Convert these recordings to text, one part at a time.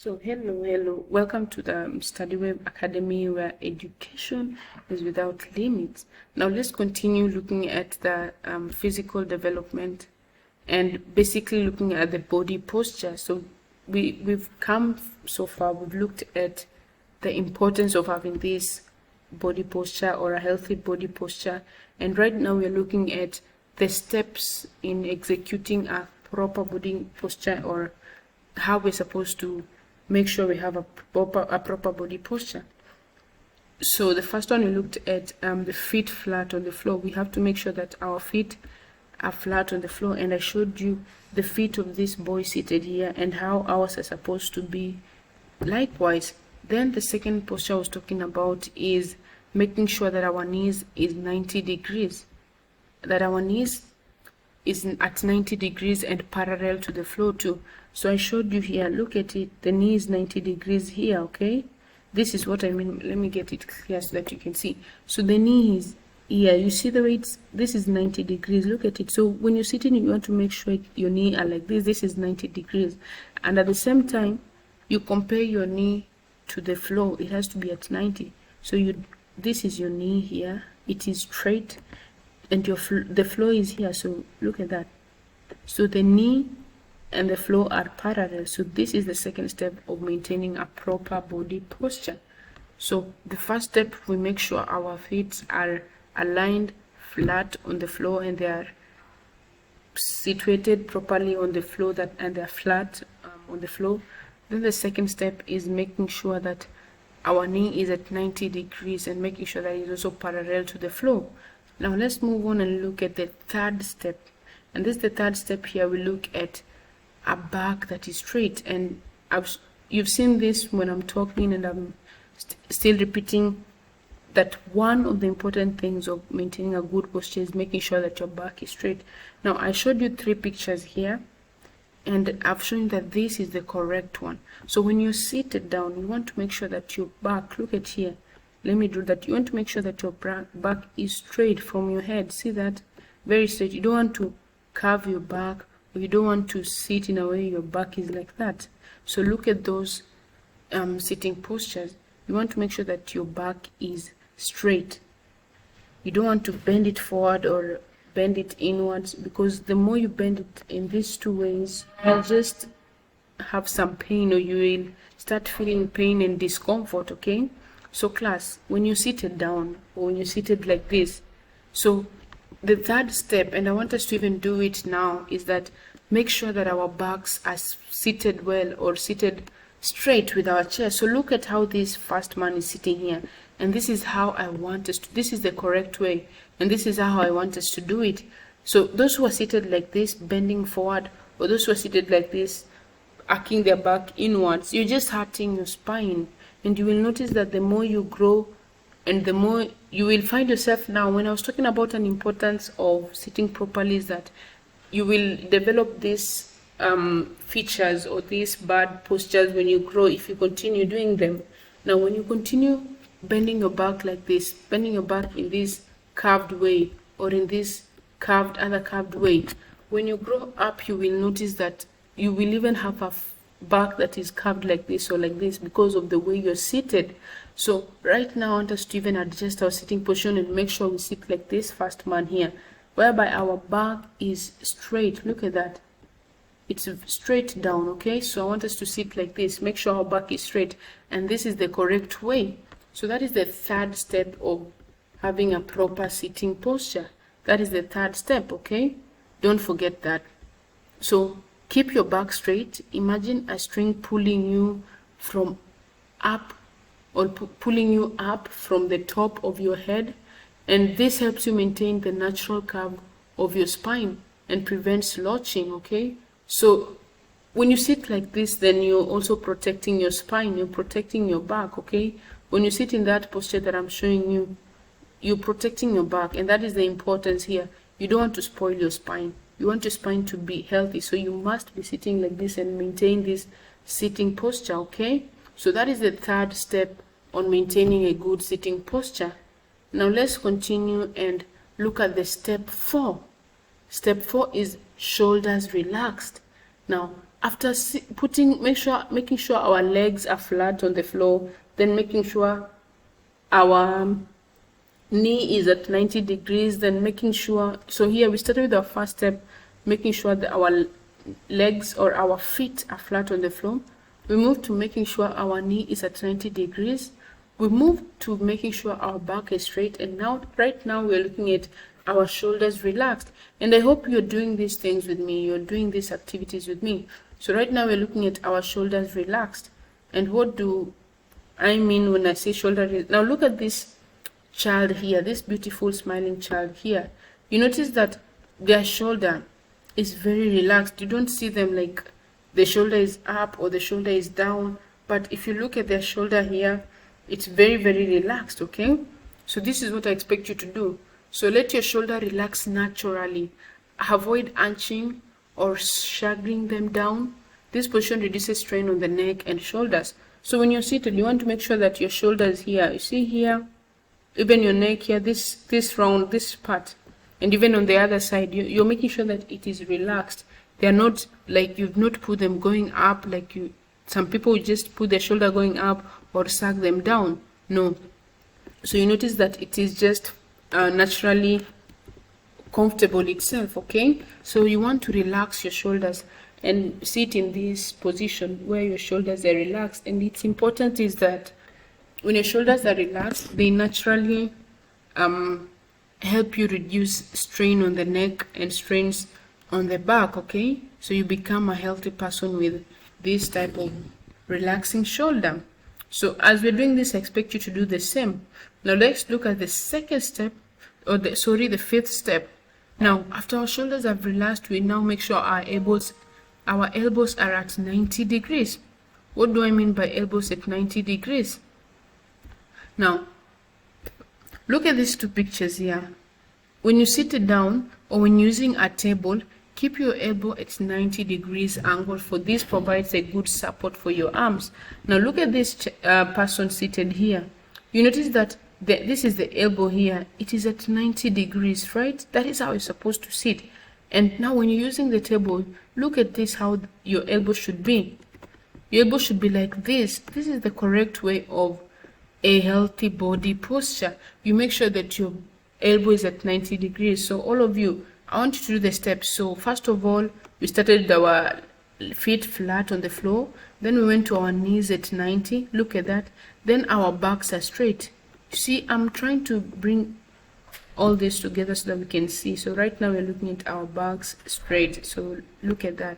So, hello. Welcome to the StudyWeb Academy, where education is without limits. Now, let's continue looking at the physical development and basically looking at the body posture. So, we've come so far, we've looked at the importance of having this body posture or a healthy body posture. And right now, we're looking at the steps in executing a proper body posture, or how we're supposed to make sure we have a proper body posture. So the first one, we looked at the feet flat on the floor. We have to make sure that our feet are flat on the floor, and I showed you the feet of this boy seated here and how ours are supposed to be likewise. Then the second posture I was talking about is making sure that our knees is 90 degrees, that our knees is at 90 degrees and parallel to the floor too. So I showed you here, look at it, the knee is 90 degrees here, okay? This is what I mean. Let me get it clear so that you can see. So the knee is here, you see the way this is 90 degrees, look at it. So when you're sitting, you want to make sure your knee are like this is 90 degrees. And at the same time, you compare your knee to the floor, it has to be at 90. So this is your knee here, it is straight, and the floor is here. So look at that. So the knee and the floor are parallel. So this is the second step of maintaining a proper body posture. So the first step, we make sure our feet are aligned flat on the floor and they are situated properly on the floor, and they're flat on the floor. Then the second step is making sure that our knee is at 90 degrees and making sure that it is also parallel to the floor. Now let's move on and look at the third step. And this is the third step here. We look at a back that is straight. And you've seen this when I'm talking, and I'm still repeating that one of the important things of maintaining a good posture is making sure that your back is straight. Now I showed you 3 pictures here, and I've shown you that this is the correct one. So when you're seated down, you want to make sure that your back, look at here, let me do that. You want to make sure that your back is straight from your head. See that? Very straight. You don't want to curve your back, or you don't want to sit in a way your back is like that. So look at those sitting postures. You want to make sure that your back is straight. You don't want to bend it forward or bend it inwards, because the more you bend it in these 2 ways, you'll just have some pain, or you will start feeling pain and discomfort, okay? So class, when you're seated down or when you're seated like this, so the third step, and I want us to even do it now, is that make sure that our backs are seated well or seated straight with our chair. So look at how this first man is sitting here, and this is how I want us to, this is the correct way, and this is how I want us to do it. So those who are seated like this, bending forward, or those who are seated like this, arcing their back inwards, you're just hurting your spine. And you will notice that the more you grow, and the more you will find yourself. Now, when I was talking about an importance of sitting properly, is that you will develop these features or these bad postures when you grow, if you continue doing them. Now, when you continue bending your back like this, bending your back in this curved way, or in this other curved way, when you grow up, you will notice that you will even have a back that is curved like this or like this, because of the way you're seated. So right now I want us to even adjust our sitting position and make sure we sit like this first man here, whereby our back is straight. Look at that, it's straight down, okay? So I want us to sit like this, make sure our back is straight, and this is the correct way. So that is the third step of having a proper sitting posture. That is the third step, okay? Don't forget that. So keep your back straight. Imagine a string pulling you from up, or pulling you up from the top of your head, and this helps you maintain the natural curve of your spine and prevents slouching, okay? So when you sit like this, then you're also protecting your spine, you're protecting your back, okay? When you sit in that posture that I'm showing you, you're protecting your back, and that is the importance here. You don't want to spoil your spine. You want your spine to be healthy, so you must be sitting like this and maintain this sitting posture, okay? So that is the third step on maintaining a good sitting posture. Now let's continue and look at the step 4. Step 4 is shoulders relaxed. Now, After making sure our legs are flat on the floor, then making sure our knee is at 90 degrees, then making sure, so here we started with our first step, making sure that our legs or our feet are flat on the floor. We move to making sure our knee is at 90 degrees. We move to making sure our back is straight, and now right now we're looking at our shoulders relaxed. And I hope you're doing these things with me, you're doing these activities with me. So right now we're looking at our shoulders relaxed. And what do I mean when I say shoulder? Now look at this child here, this beautiful smiling child here. You notice that their shoulder is very relaxed. You don't see them like the shoulder is up or the shoulder is down, but if you look at their shoulder here, it's very, very relaxed. Okay, so this is what I expect you to do. So let your shoulder relax naturally. Avoid hunching or shagging them down. This position reduces strain on the neck and shoulders. So when you're seated, you want to make sure that your shoulders here, you see here, even your neck here, this round, this part, and even on the other side, you're making sure that it is relaxed. They're not like, you've not put them going up like some people just put their shoulder going up or sag them down. No. So you notice that it is just naturally comfortable itself. Okay, so you want to relax your shoulders and sit in this position where your shoulders are relaxed. And it's important is that when your shoulders are relaxed, they naturally help you reduce strain on the neck and strains on the back. Okay, so you become a healthy person with this type of relaxing shoulder. So as we're doing this, I expect you to do the same. Now let's look at the second step, or the fifth step. Now after our shoulders have relaxed, we now make sure our elbows are at 90 degrees. What do I mean by elbows at 90 degrees? Now look at these two pictures here. When you sit down or when using a table, keep your elbow at 90 degrees angle, for this provides a good support for your arms. Now look at this person seated here. You notice that this is the elbow here. It is at 90 degrees, right? That is how it's supposed to sit. And now when you're using the table, look at this, how your elbow should be. Your elbow should be like this. This is the correct way of a healthy body posture. You make sure that your elbow is at 90 degrees. So all of you, I want you to do the steps. So first of all, we started our feet flat on the floor. Then we went to our knees at 90. Look at that. Then our backs are straight. You see, I'm trying to bring all this together so that we can see. So right now we're looking at our backs straight. So look at that.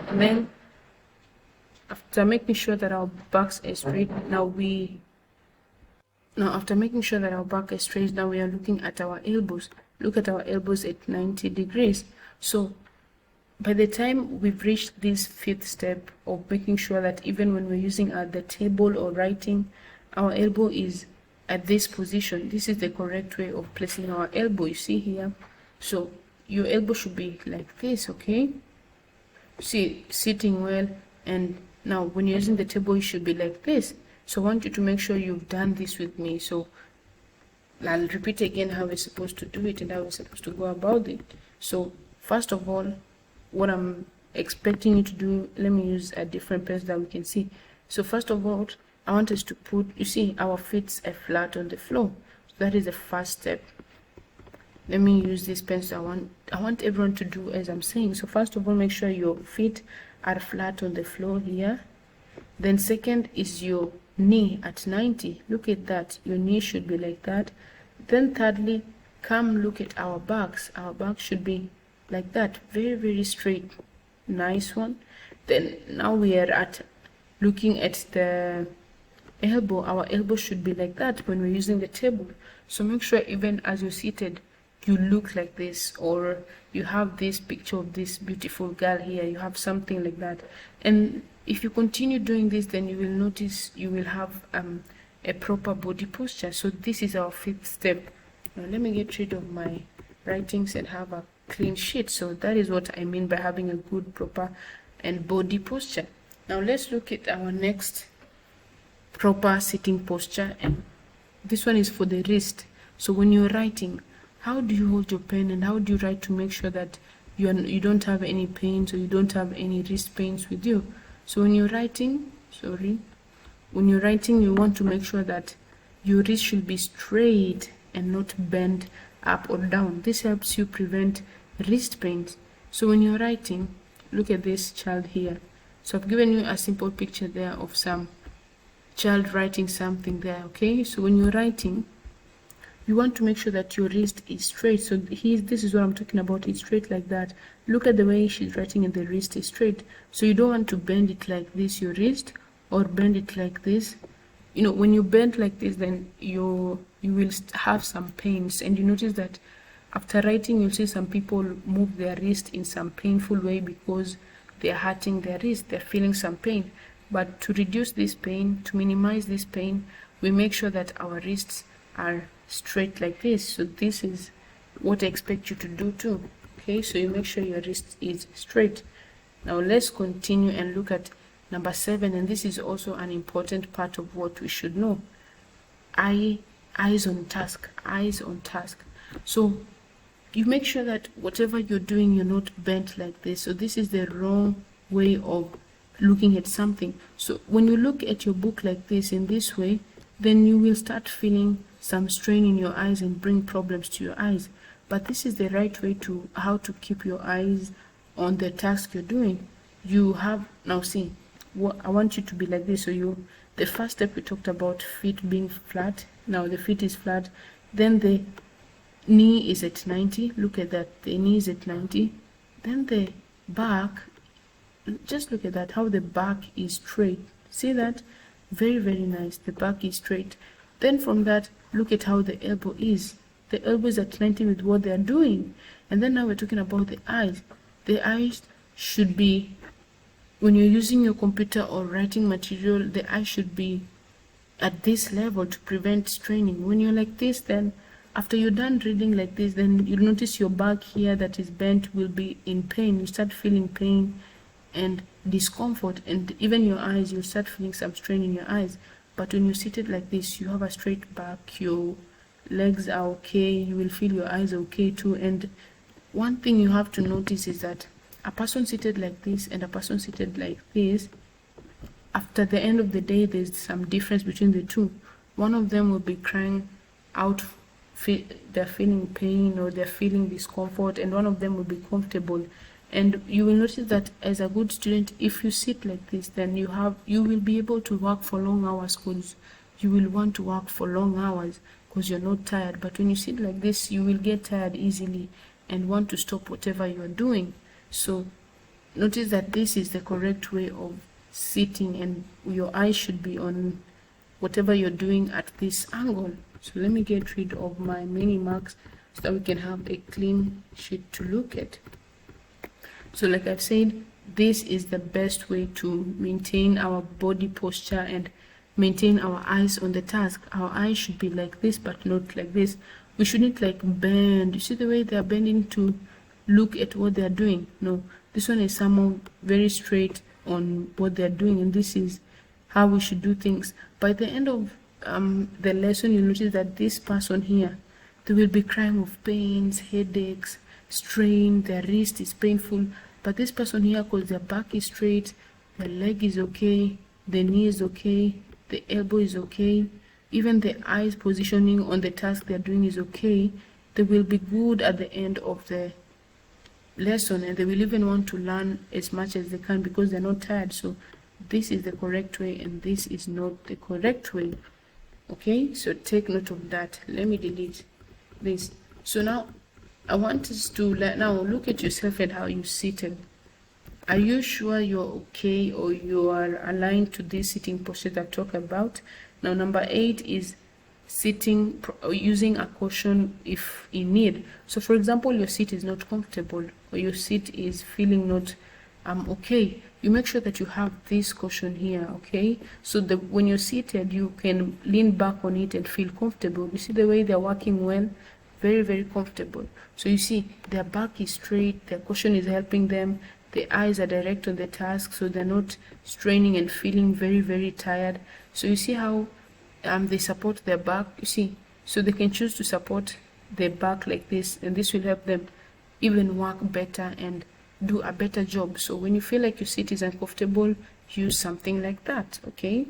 And then after making sure that our backs are straight, after making sure that our back is straight, now we are looking at our elbows. Look at our elbows at 90 degrees. So by the time we've reached this fifth step of making sure that even when we're using the table or writing, our elbow is at this position. This is the correct way of placing our elbow. You see here. So your elbow should be like this. Okay, see, sitting well. And now when you're using the table, it should be like this. So I want you to make sure you've done this with me. So I'll repeat again how we're supposed to do it and how we're supposed to go about it. So first of all, what I'm expecting you to do, let me use a different pencil that we can see. So first of all, I want us to put, you see, our feet are flat on the floor. So that is the first step. Let me use this pencil. I want everyone to do as I'm saying. So first of all, make sure your feet are flat on the floor here. Then second is your knee at 90. Look at that. Your knee should be like that. Then thirdly, come look at our backs. Our back should be like that. Very, very straight. Nice one. Then now we are at looking at the elbow. Our elbow should be like that when we're using the table. So make sure even as you're seated, you look like this, or you have this picture of this beautiful girl here. You have something like that. And if you continue doing this, then you will notice you will have a proper body posture. So this is our fifth step. Now let me get rid of my writings and have a clean sheet. So that is what I mean by having a good, proper and body posture. Now let's look at our next proper sitting posture, and this one is for the wrist. So when you're writing, how do you hold your pen and how do you write to make sure that you don't have any pain, so you don't have any wrist pains with you. So when you're writing, you want to make sure that your wrist should be straight and not bent up or down. This helps you prevent wrist pains. So when you're writing, look at this child here. So I've given you a simple picture there of some child writing something there, okay? So when you're writing, you want to make sure that your wrist is straight. So this is what I'm talking about. It's straight like that. Look at the way she's writing and the wrist is straight. So you don't want to bend it like this, your wrist, or bend it like this. You know, when you bend like this, then you will have some pains. And you notice that after writing, you'll see some people move their wrist in some painful way because they're hurting their wrist. They're feeling some pain. But to reduce this pain, to minimize this pain, we make sure that our wrists are straight like this. So this is what I expect you to do too. Okay, so you make sure your wrist is straight. Now let's continue and look at number 7, and this is also an important part of what we should know. Eyes on task. Eyes on task. So you make sure that whatever you're doing, you're not bent like this. So this is the wrong way of looking at something. So when you look at your book like this, in this way, then you will start feeling some strain in your eyes and bring problems to your eyes. But this is the right way to how to keep your eyes on the task you're doing. You have, now see, I want you to be like this. So the first step we talked about feet being flat. Now the feet is flat. Then the knee is at 90. Look at that. The knee is at 90. Then the back, just look at that, how the back is straight. See that? Very, very nice. The back is straight. Then from that, look at how the elbow is. The elbow is at 90 with what they are doing. And then now we're talking about the eyes. The eyes should be, when you're using your computer or writing material, the eye should be at this level to prevent straining. When you're like this, then after you're done reading like this, then you'll notice your back here that is bent will be in pain. You start feeling pain and discomfort, and even your eyes, you'll start feeling some strain in your eyes. But when you're seated like this, you have a straight back, your legs are okay, you will feel your eyes okay too. And one thing you have to notice is that a person seated like this and a person seated like this, after the end of the day, there's some difference between the two. One of them will be crying out, they're feeling pain or they're feeling discomfort, and one of them will be comfortable. And you will notice that as a good student, if you sit like this, then you will be able to work for long hours, because you will want to work for long hours because you're not tired. But when you sit like this, you will get tired easily and want to stop whatever you're doing. So notice that this is the correct way of sitting, and your eyes should be on whatever you're doing at this angle. So let me get rid of my mini marks so that we can have a clean sheet to look at. So like I've said, this is the best way to maintain our body posture and maintain our eyes on the task. Our eyes should be like this, but not like this. We shouldn't like bend. You see the way they're bending to look at what they're doing? No, this one is somehow very straight on what they're doing, and this is how we should do things. By the end of the lesson, you'll notice that this person here, they will be crying of pains, headaches, strain, their wrist is painful. But this person here, because their back is straight, their leg is okay, the knee is okay, the elbow is okay, even the eyes positioning on the task they're doing is okay, they will be good at the end of the lesson, and they will even want to learn as much as they can because they're not tired. So this is the correct way, and this is not the correct way. Okay, so take note of that. Let me delete this. So now I want us to now look at yourself and how you seated. Are you sure you're okay, or you are aligned to this sitting posture that I talk about? Now number 8 is sitting using a cushion if in need. So for example, your seat is not comfortable, or your seat is feeling not okay, you make sure that you have this cushion here, okay? So when you're seated, you can lean back on it and feel comfortable. You see the way they're working well? Very, very comfortable. So you see their back is straight, their cushion is helping them, the eyes are direct on the task, so they're not straining and feeling very, very tired. So you see how they support their back, you see? So they can choose to support their back like this, and this will help them, even work better and do a better job. So when you feel like your seat is uncomfortable, use something like that, okay?